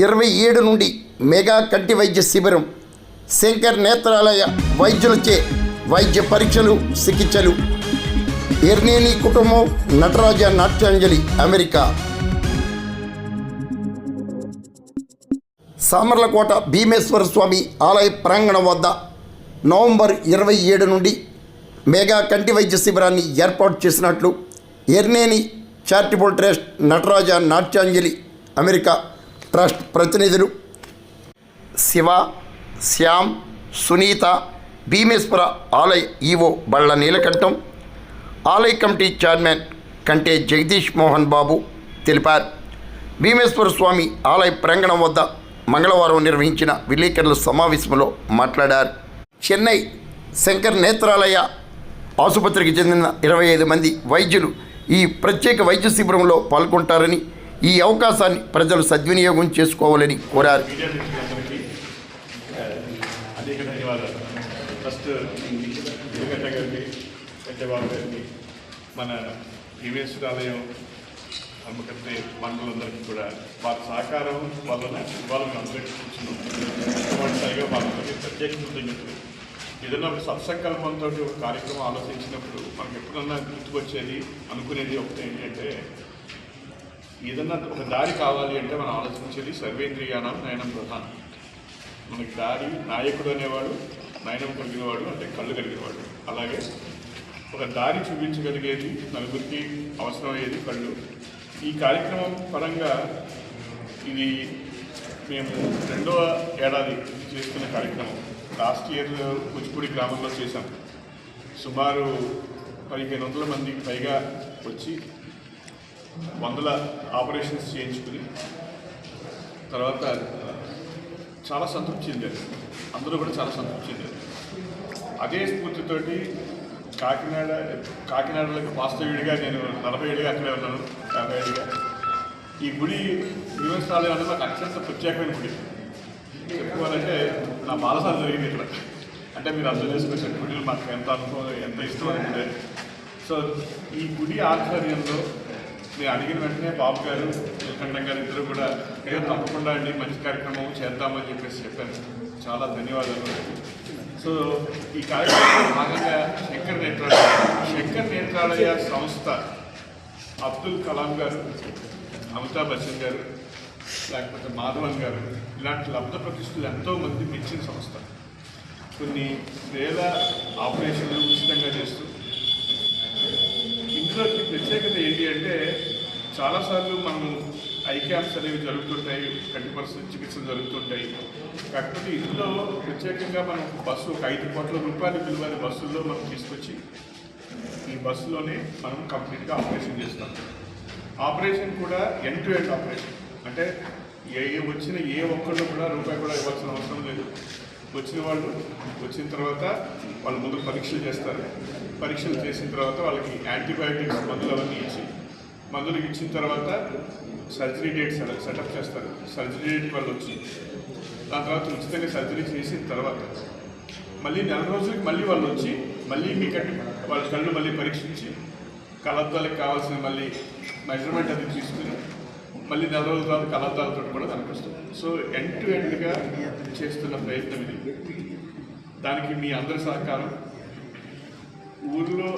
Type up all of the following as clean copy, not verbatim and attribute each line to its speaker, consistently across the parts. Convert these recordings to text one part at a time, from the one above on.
Speaker 1: 27 నుండి మెగా కంటి వైద్య శిబిరం. శంకర్ నేత్రాలయ వైద్యులచే వైద్య పరీక్షలు, చికిత్సలు. ఎర్నేని కుటుంబం, నటరాజ నాట్యాంజలి, అమెరికా. సామర్లకోట భీమేశ్వర స్వామి ఆలయ ప్రాంగణం వద్ద నవంబర్ 27 నుండి మెగా కంటి వైద్య శిబిరాన్ని ఏర్పాటు చేసినట్లు Erneni charitable trust, Nataraja Natyanjali, America trust ప్రతినిధులు శివ, శ్యామ్, సునీత, భీమేశ్వర ఆలయ ఈవో బళ్ళ నీలకంఠం, ఆలయ కమిటీ చైర్మన్ కంటే జగదీష్ మోహన్ బాబు తెలిపారు. భీమేశ్వర స్వామి ఆలయ ప్రాంగణం వద్ద మంగళవారం నిర్వహించిన విలేకరుల సమావేశంలో మాట్లాడారు. చెన్నై శంకర్ నేత్రాలయ ఆసుపత్రికి చెందిన 25 మంది వైద్యులు ఈ ప్రత్యేక వైద్య శిబిరంలో పాల్గొంటారని, ఈ అవకాశాన్ని ప్రజలు సద్వినియోగం చేసుకోవాలని కోరారు.
Speaker 2: మన భీమేశ్వరాలయం అమ్మకంటే మండలందరికీ కూడా వారి సహకారం వలన ఇవాళ అందరికీ కూర్చున్నాం. వాళ్ళందరికీ ప్రత్యేక కృతజ్ఞతలు. ఏదైనా ఒక సత్సంకల్పంతో ఒక కార్యక్రమం ఆలోచించినప్పుడు మనకు ఎప్పుడన్నా గుర్తుకొచ్చేది, అనుకునేది ఒకటి ఏంటంటే, ఏదన్నా ఒక దారి కావాలి అంటే మనం ఆలోచించేది సర్వేంద్రియానం నయనం ప్రధానం. మనకి దారి నాయకుడు అనేవాడు, నయనం కలిగినవాడు అంటే కళ్ళు కలిగినవాడు. అలాగే ఒక దారి చూపించగలిగేది, నలుగురికి అవసరమయ్యేది కళ్ళు. ఈ కార్యక్రమం పరంగా ఇది మేము 2వ ఏడాది చేస్తున్న కార్యక్రమం. లాస్ట్ ఇయర్ కూచిపూడి గ్రామంలో చేశాం. సుమారు 1500 మందికి పైగా వచ్చి 100 ఆపరేషన్స్ చేయించుకుని తర్వాత చాలా సంతృప్తి చెందారు. అందరూ కూడా చాలా సంతృప్తి చెందారు. అదే స్ఫూర్తితోటి కాకినాడలోకి వాస్తవ్యుడిగా నేను 40 ఏళ్ళుగా అక్కడే ఉన్నాను. 50 ఏళ్ళుగా ఈ గుడి భీమేశ్వరాలయం అనేది నాకు అత్యంత ప్రత్యేకమైన గుడి. చెప్పుకోవాలంటే నా బాలసాలు జరిగింది ఇక్కడ. అంటే మీరు అర్థం చేసుకొచ్చే గుడిలో మాకు ఎంత అనుభవం, ఎంత ఇష్టం అంటే. సో ఈ గుడి ఆధ్వర్యంలో నేను అడిగిన వెంటనే బాబు గారు, నీలకంఠం గారు ఇద్దరు కూడా ఏదో తప్పకుండా అండి మంచి కార్యక్రమం చేద్దామని చెప్పాను. చాలా ధన్యవాదాలు. సో ఈ కార్యక్రమంలో భాగంగా శంకర్ నేత్రాలయ సంస్థ అబ్దుల్ కలాం గారు, అమితాబ్ బచ్చన్ గారు, లేకపోతే మాధవన్ గారు, ఇలాంటి లబ్ధ ప్రతిష్ఠులు ఎంతోమంది మెచ్చిన సంస్థ. కొన్ని వేల ఆపరేషన్లు ఉచితంగా చేస్తూ, ఇందులోకి ప్రత్యేకత ఏంటి అంటే, చాలాసార్లు మనం ఐ క్యాంప్స్ అనేవి జరుగుతుంటాయి, కంటి పరిస్థితి చికిత్సలు జరుగుతుంటాయి. కాకపోతే ఇందులో ప్రత్యేకంగా మనం బస్సు ఒక 5 కోట్ల రూపాయలు విలువైన బస్సుల్లో మనం తీసుకొచ్చి ఈ బస్సులోనే మనం కంప్లీట్గా ఆపరేషన్ చేస్తాం. ఆపరేషన్ కూడా ఎండ్ టు ఎండ్ ఆపరేషన్. అంటే వచ్చిన ఏ ఒక్కళ్ళు కూడా రూపాయి కూడా ఇవ్వాల్సిన అవసరం లేదు. వచ్చిన వాళ్ళు వచ్చిన తర్వాత వాళ్ళు ముందు పరీక్షలు చేస్తారు. పరీక్షలు చేసిన తర్వాత వాళ్ళకి యాంటీబయాటిక్స్ మందులు అవన్నీ ఇచ్చి, మందులు ఇచ్చిన తర్వాత సర్జరీ డేట్ సెటప్ చేస్తారు. సర్జరీ డేట్ వాళ్ళు వచ్చి దాని తర్వాత ఉచితంగా సర్జరీ చేసిన తర్వాత మళ్ళీ 4 రోజులకి మళ్ళీ వాళ్ళు వచ్చి మళ్ళీ మీకంటే వాళ్ళ కళ్ళు మళ్ళీ పరీక్షించి కళ్ళద్దాలకు కావాల్సిన మళ్ళీ మెజర్మెంట్ అది తీసుకుని మళ్ళీ 4 రోజుల తర్వాత కళ్ళద్దాలతో కూడా కనిపిస్తుంది. సో ఎండ్ టు ఎండ్గా చేస్తున్న ప్రయత్నం ఇది. దానికి మీ అందరి సహకారం. ఊళ్ళో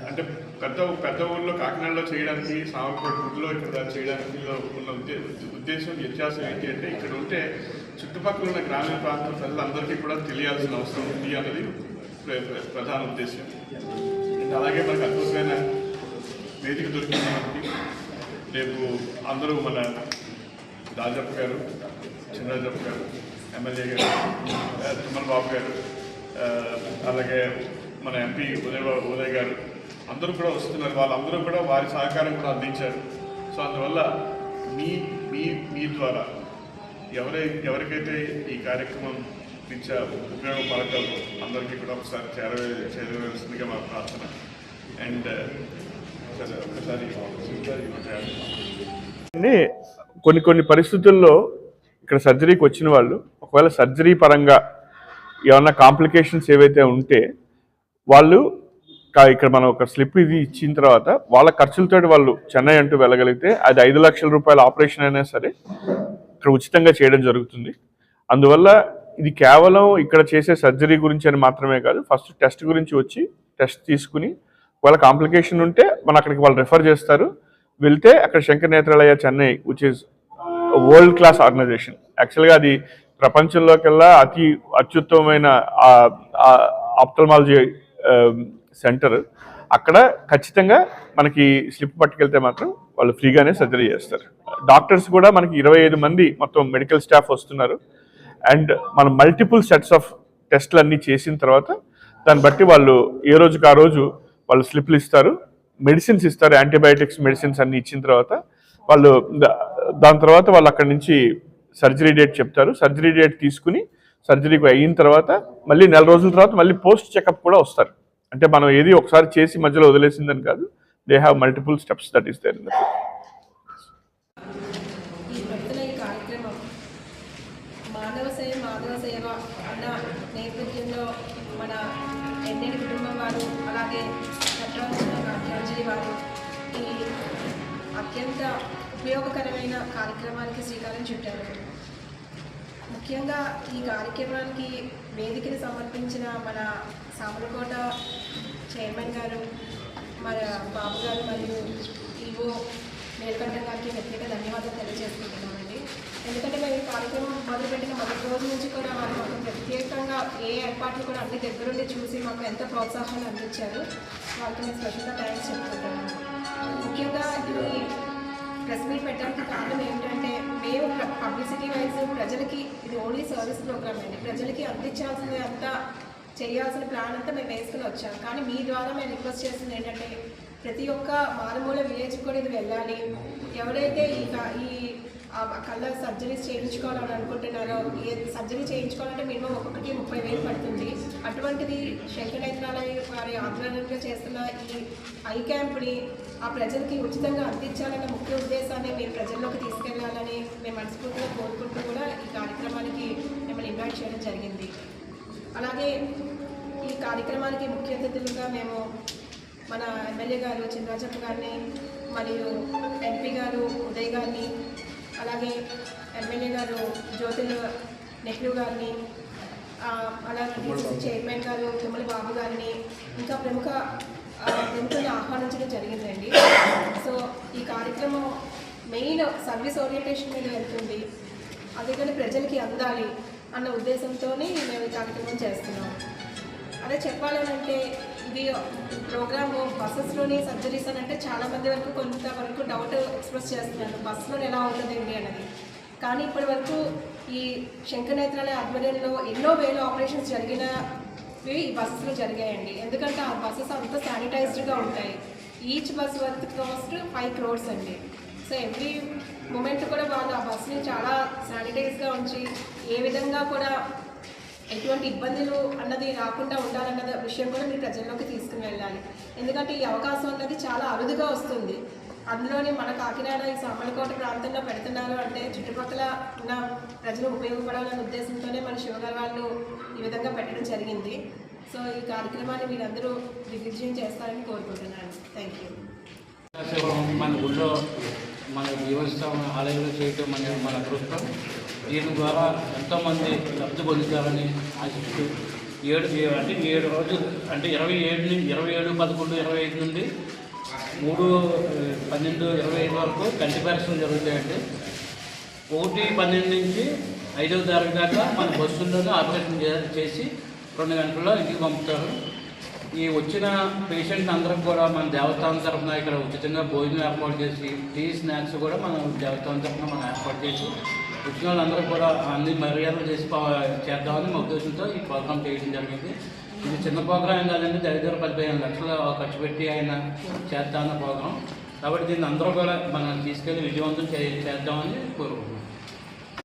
Speaker 2: అంటే పెద్ద ఊళ్ళో కాకినాడలో చేయడానికి, సామర్లకోట గుడిలో ఇక్కడ చేయడానికి ఉన్న ఉద్దేశం, వ్యత్యాసం ఏంటి అంటే, ఇక్కడ ఉంటే చుట్టుపక్కల ఉన్న గ్రామీణ ప్రాంత ప్రజలందరికీ కూడా తెలియాల్సిన అవసరం ఉంది అన్నది ప్రధాన ఉద్దేశం. అలాగే మనకు అద్భుతమైన వేదిక దొరికింది మనకి. రేపు అందరూ మన రాజప్ప గారు, చిన్నరాజప్ప గారు, ఎమ్మెల్యే గారు, తుమ్మల బాబు గారు, అలాగే మన ఎంపీ ఉదయ్ గారు అందరూ కూడా వస్తున్నారు. వాళ్ళందరూ కూడా వారి సహకారం కూడా అందించారు. సో అందువల్ల మీ ద్వారా ఎవరికైతే ఈ కార్యక్రమం నుంచి ఉపయోగపడగలరు అందరికీ కూడా ఒకసారి చేరవేయాల్సిందిగా మా ప్రార్థన. అండ్ ఒకసారి కొన్ని పరిస్థితుల్లో ఇక్కడ సర్జరీకి వచ్చిన వాళ్ళు ఒకవేళ సర్జరీ పరంగా ఏమన్నా కాంప్లికేషన్స్ ఏవైతే ఉంటే వాళ్ళు ఇక్కడ మనం ఒక స్లిప్ ఇది ఇచ్చిన తర్వాత వాళ్ళ ఖర్చులతో వాళ్ళు చెన్నై అంటూ వెళ్ళగలిగితే అది 5 లక్షల రూపాయల ఆపరేషన్ అయినా సరే ఇక్కడ ఉచితంగా చేయడం జరుగుతుంది. అందువల్ల ఇది కేవలం ఇక్కడ చేసే సర్జరీ గురించి అని మాత్రమే కాదు, ఫస్ట్ టెస్ట్ గురించి వచ్చి టెస్ట్ తీసుకుని వాళ్ళ కాంప్లికేషన్ ఉంటే మన అక్కడికి వాళ్ళు రెఫర్ చేస్తారు. వెళ్తే అక్కడ Shankar Nethralaya Chennai which is world class organisation. యాక్చువల్గా అది ప్రపంచంలోకెల్లా అత్యుత్తమమైన ఆప్థల్మాలజీ సెంటర్. అక్కడ ఖచ్చితంగా మనకి స్లిప్ పట్టుకెళ్తే మాత్రం వాళ్ళు ఫ్రీగానే సర్జరీ చేస్తారు. డాక్టర్స్ కూడా మనకి 25 మంది మొత్తం మెడికల్ స్టాఫ్ వస్తున్నారు. అండ్ మనం మల్టిపుల్ సెట్స్ ఆఫ్ టెస్ట్లు అన్నీ చేసిన తర్వాత దాన్ని బట్టి వాళ్ళు ఏ రోజుకి ఆ రోజు వాళ్ళు స్లిప్లు ఇస్తారు, మెడిసిన్స్ ఇస్తారు, యాంటీబయాటిక్స్ మెడిసిన్స్ అన్నీ ఇచ్చిన తర్వాత వాళ్ళు దాని తర్వాత వాళ్ళు అక్కడి నుంచి సర్జరీ డేట్ చెప్తారు. సర్జరీ డేట్ తీసుకుని సర్జరీకి అయిన తర్వాత మళ్ళీ 4 రోజుల తర్వాత మళ్ళీ పోస్ట్ చెకప్ కూడా వస్తారు. అంటే మనం ఏది ఒకసారి చేసి మధ్యలో వదిలేసిందని కాదు, they have multiple steps that is there in the
Speaker 3: మానవ సేవ అన్న నేపథ్యంలో మన ఎన్నేటి కుటుంబం వారు అలాగే కార్డియాలజీ వారు ఈ అత్యంత ఉపయోగకరమైన కార్యక్రమానికి శ్రీకారం చుట్టారు. ముఖ్యంగా ఈ కార్యక్రమానికి వేదికను సమర్పించిన మన సామలకోట చైర్మన్ గారు, మన బాబు గారు మరియు ఈవో మేల్కంఠ గారికి ప్రత్యేక ధన్యవాదాలు తెలియజేసుకుంటున్నామండి. ఎందుకంటే మేము ఈ కార్యక్రమం మొదలుపెట్టిన మొదటి రోజు నుంచి కూడా వారు మాకు ప్రత్యేకంగా ఏ ఏర్పాట్లు కూడా అన్ని దగ్గరుండి చూసి మాకు ఎంత ప్రోత్సాహాన్ని అందించారు. వాళ్ళకి మేము స్పెషల్గా థ్యాంక్స్ చెప్పుకుంటున్నాము. ముఖ్యంగా ఈ ప్రెస్ మీట్ పెట్టడానికి కారణం ఏంటంటే మేము పబ్లిసిటీ వైజ్ ప్రజలకి ఇది ఓన్లీ సర్వీస్ ప్రోగ్రామ్ అండి. ప్రజలకి అందించాల్సింది అంతా చేయాల్సిన ప్లాన్ అంతా మేము వేసుకుని వచ్చాం. కానీ మీ ద్వారా మేము రిక్వెస్ట్ చేస్తుంది ఏంటంటే ప్రతి ఒక్క మారుమూల విలేజ్కి కూడా ఇది వెళ్ళాలి. ఎవరైతే ఈ కళ్ళ సర్జరీస్ చేయించుకోవాలని అనుకుంటున్నారో, సర్జరీ చేయించుకోవాలంటే మినిమం ఒక్కొక్కటి 30,000 పడుతుంది. అటువంటిది శంకర్ నేత్రాలయ వారి ఆధ్వర్యంగా చేస్తున్న ఈ ఐ క్యాంప్ని ఆ ప్రజలకి ఉచితంగా అందించాలన్న ముఖ్య ఉద్దేశాన్ని మేము ప్రజల్లోకి తీసుకెళ్లాలని మేము మనస్ఫూర్తిగా కోరుకుంటూ కూడా ఈ కార్యక్రమానికి మిమ్మల్ని ఇన్వైట్ చేయడం జరిగింది. అలాగే ఈ కార్యక్రమానికి ముఖ్య అతిథులుగా మేము మన ఎమ్మెల్యే గారు చినరాజప్ప గారిని మరియు ఎంపీ గారు ఉదయ్ గారిని, అలాగే ఎమ్మెల్యే గారు జ్యోతిల్ నెహ్రూ గారిని, అలాగే డిసిసి చైర్మన్ గారు తుమ్మల బాబు గారిని, ఇంకా ప్రముఖులను ఆహ్వానించడం జరిగిందండి. సో ఈ కార్యక్రమం మెయిన్ సర్వీస్ ఓరియంటేషన్ మీద వెళ్తుంది. అదే కానీ ప్రజలకి అందాలి అన్న ఉద్దేశంతో మేము ఈ కార్యక్రమం చేస్తున్నాం. అదే చెప్పాలంటే ఇది ప్రోగ్రాము బస్సెస్లోని సర్జరీస్ అని అంటే చాలామంది వరకు కొంతవరకు డౌట్ ఎక్స్ప్రెస్ చేస్తున్నారు, బస్సులో ఎలా ఉంటుందండి అన్నది. కానీ ఇప్పటి వరకు ఈ శంకర్ నేత్రాలయ ఆధ్వర్యంలో ఎన్నో వేల ఆపరేషన్స్ జరిగినవి ఈ బస్సెస్లో జరిగాయండి. ఎందుకంటే ఆ బస్సెస్ అంతా శానిటైజ్డ్గా ఉంటాయి. Each bus worth cost 5 crores అండి. సో ఎవ్రీ మూమెంట్ కూడా వాళ్ళు ఆ బస్ని చాలా శానిటైజ్గా ఉంచి ఏ విధంగా కూడా ఎటువంటి ఇబ్బందులు అన్నది రాకుండా ఉండాలన్న విషయం కూడా మీరు ప్రజల్లోకి తీసుకుని వెళ్ళాలి. ఎందుకంటే ఈ అవకాశం అన్నది చాలా అరుదుగా వస్తుంది. అందులోని మన కాకినాడ ఈ సామలకోట ప్రాంతంలో పెడుతున్నారు అంటే చుట్టుపక్కల ఉన్న ప్రజలు ఉపయోగపడాలనే ఉద్దేశంతోనే మన శివగారు వాళ్ళు ఈ విధంగా పెట్టడం జరిగింది. సో ఈ కార్యక్రమాన్ని మీరందరూ దిగ్విజయం చేస్తారని కోరుకుంటున్నాను. Thank you.
Speaker 4: మన ఊళ్ళో మన జీవోత్సవం ఆలయంలో చేయటం మన అదృష్టం. దీని ద్వారా ఎంతోమంది లబ్ధి పొందుతారని ఆశిస్తూ 7 రోజులు అంటే 27/11/25 నుండి 3/12/25 వరకు కంటి పరీక్షలు జరుగుతాయండి. 1/12 నుంచి 5వ తారీఖు దాకా మన బస్సుల్లోనే ఆపరేషన్ చేసి 2 గంటల్లో ఇంటికి పంపుతారు. ఈ వచ్చిన పేషెంట్ అందరికి కూడా మన దేవస్థానం తరఫున ఇక్కడ ఉచితంగా భోజనం ఏర్పాటు చేసి టీ స్నాక్స్ కూడా మనం దేవస్థానం తరఫున మనం ఏర్పాటు చేసి వచ్చిన వాళ్ళందరూ కూడా అన్ని మర్యాదలు చేసి చేద్దామని మా ఉద్దేశంతో ఈ ప్రోగ్రాం చేయడం జరిగింది. ఇది చిన్న ప్రోగ్రాం ఏం కాదండి, దగ్గర 15 లక్షలు ఖర్చు పెట్టి ఆయన చేద్దామన్న ప్రోగ్రాం. కాబట్టి దీన్ని అందరూ కూడా మనం తీసుకెళ్ళి విజయవంతం చేద్దామని కోరుకుంటున్నాం.